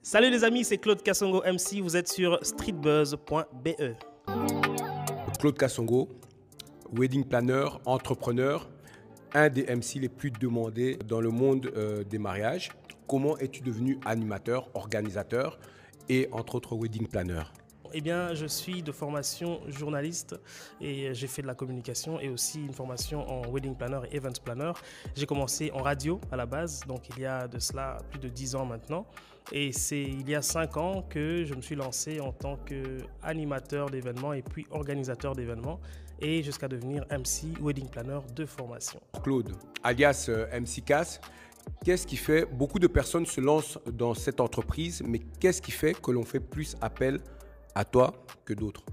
Salut les amis, c'est Claude Kassongo MC, vous êtes sur streetbuzz.be. Claude Kassongo, wedding planner, entrepreneur, un des MC les plus demandés dans le monde des mariages. Comment es-tu devenu animateur, organisateur et entre autres wedding planner? Eh bien, je suis de formation journaliste et j'ai fait de la communication et aussi une formation en wedding planner et event planner. J'ai commencé en radio à la base, donc il y a de cela plus de 10 ans maintenant. Et c'est il y a 5 ans que je me suis lancé en tant qu'animateur d'événements et puis organisateur d'événements et jusqu'à devenir MC wedding planner de formation. Claude, alias MC Cass, qu'est-ce qui fait, beaucoup de personnes se lancent dans cette entreprise, mais qu'est-ce qui fait que l'on fait plus appel à toi que d'autres?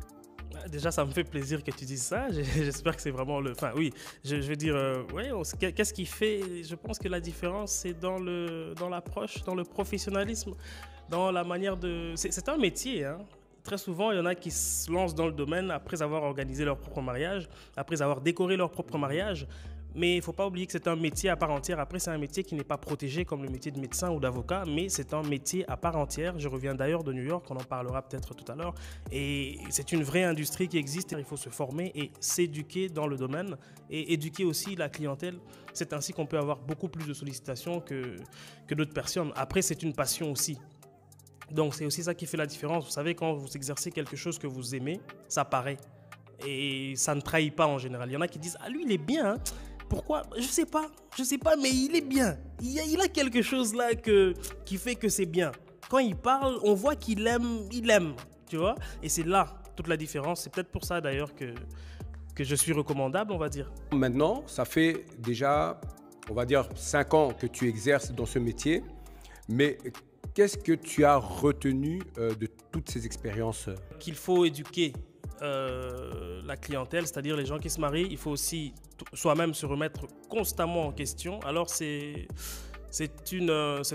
Déjà, ça me fait plaisir que tu dises ça. J'espère que c'est vraiment le... Enfin, oui, je veux dire, ouais, qu'est-ce qui fait... Je pense que la différence, c'est dans l'approche, dans le professionnalisme, dans la manière de... C'est un métier, hein. Très souvent, il y en a qui se lancent dans le domaine après avoir organisé leur propre mariage, après avoir décoré leur propre mariage. Mais il ne faut pas oublier que c'est un métier à part entière. Après, c'est un métier qui n'est pas protégé comme le métier de médecin ou d'avocat, mais c'est un métier à part entière. Je reviens d'ailleurs de New York, on en parlera peut-être tout à l'heure. Et c'est une vraie industrie qui existe. Il faut se former et s'éduquer dans le domaine et éduquer aussi la clientèle. C'est ainsi qu'on peut avoir beaucoup plus de sollicitations que d'autres personnes. Après, c'est une passion aussi. Donc, c'est aussi ça qui fait la différence. Vous savez, quand vous exercez quelque chose que vous aimez, ça paraît. Et ça ne trahit pas en général. Il y en a qui disent « Ah, lui, il est bien, hein ». Pourquoi? Je sais pas, mais il est bien. Il a quelque chose là qui fait que c'est bien. Quand il parle, on voit qu'il aime, tu vois. Et c'est là toute la différence. C'est peut-être pour ça d'ailleurs que je suis recommandable, on va dire. Maintenant, ça fait déjà, on va dire, 5 ans que tu exerces dans ce métier. Mais qu'est-ce que tu as retenu de toutes ces expériences? Qu'il faut éduquer la clientèle, c'est-à-dire les gens qui se marient. Il faut aussi soi-même se remettre constamment en question. Alors c'est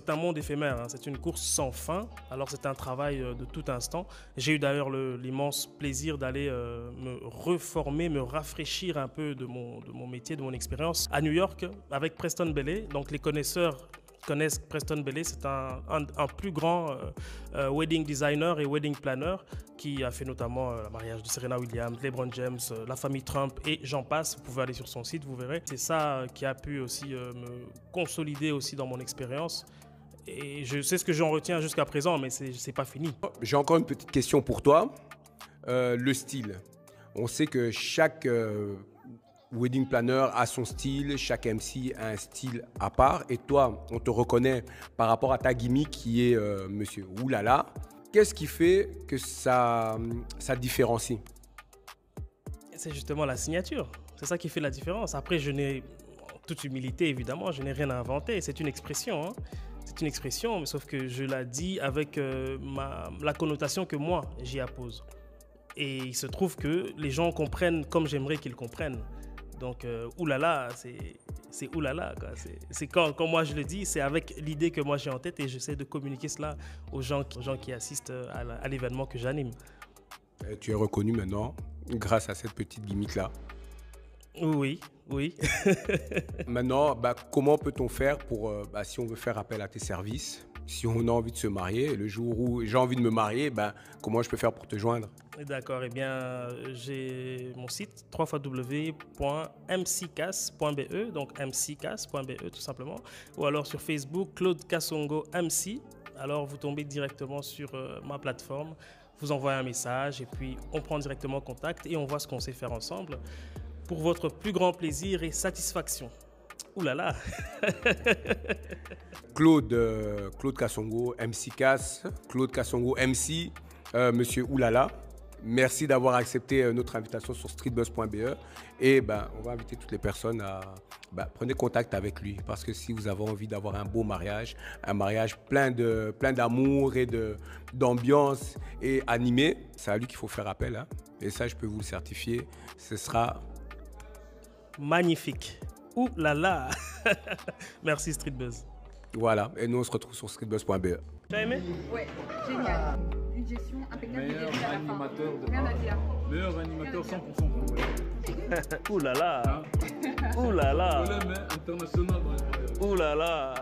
un monde éphémère, hein. C'est une course sans fin. Alors c'est un travail de tout instant. J'ai eu d'ailleurs l'immense plaisir d'aller me reformer, me rafraîchir un peu de mon métier, de mon expérience à New York avec Preston Bailey. Donc les connaisseurs connaissent Preston Bailey, c'est un plus grand wedding designer et wedding planner qui a fait notamment le mariage de Serena Williams, LeBron James, la famille Trump et j'en passe. Vous pouvez aller sur son site, vous verrez. C'est ça qui a pu aussi me consolider aussi dans mon expérience. Et je sais ce que j'en retiens jusqu'à présent, mais c'est pas fini. J'ai encore une petite question pour toi. Le style. On sait que chaque wedding planner a son style, chaque MC a un style à part. Et toi, on te reconnaît par rapport à ta gimmick qui est Monsieur Oulala. Qu'est-ce qui fait que ça différencie? C'est justement la signature. C'est ça qui fait la différence. Après, je n'ai, en toute humilité évidemment, je n'ai rien à inventer. C'est une expression, hein. C'est une expression, mais sauf que je la dis avec la connotation que moi, j'y appose. Et il se trouve que les gens comprennent comme j'aimerais qu'ils comprennent. Donc, oulala, c'est oulala, quoi. C'est quand moi je le dis, c'est avec l'idée que moi j'ai en tête et j'essaie de communiquer cela aux gens qui assistent à l'événement que j'anime. Tu es reconnu maintenant grâce à cette petite gimmick-là. Oui, oui. Maintenant, comment peut-on faire pour, si on veut faire appel à tes services, si on a envie de se marier, le jour où j'ai envie de me marier, comment je peux faire pour te joindre? D'accord, eh bien, j'ai mon site www.mccass.be, donc mccass.be tout simplement, ou alors sur Facebook, Claude Kassongo MC. Alors, vous tombez directement sur ma plateforme, vous envoyez un message et puis on prend directement contact et on voit ce qu'on sait faire ensemble pour votre plus grand plaisir et satisfaction. Ouh là là. Claude Kassongo, MC Cass, Claude Kassongo, MC, Monsieur Oulala. Merci d'avoir accepté notre invitation sur streetbuzz.be et on va inviter toutes les personnes à prenez contact avec lui parce que si vous avez envie d'avoir un beau mariage, un mariage plein d'amour et d'ambiance et animé, c'est à lui qu'il faut faire appel, hein. Et ça, je peux vous le certifier, ce sera magnifique. Ouh là là. Merci Streetbuzz. Voilà, et nous on se retrouve sur streetbuzz.be. Tu as aimé? Ouais, génial. Une gestion impeccable. Meilleur animateur de Rien à dire. Meilleur animateur 100% congolais. Ouh là là. Ouh là là. Congolais mais international dans les mariages. Ouh là là.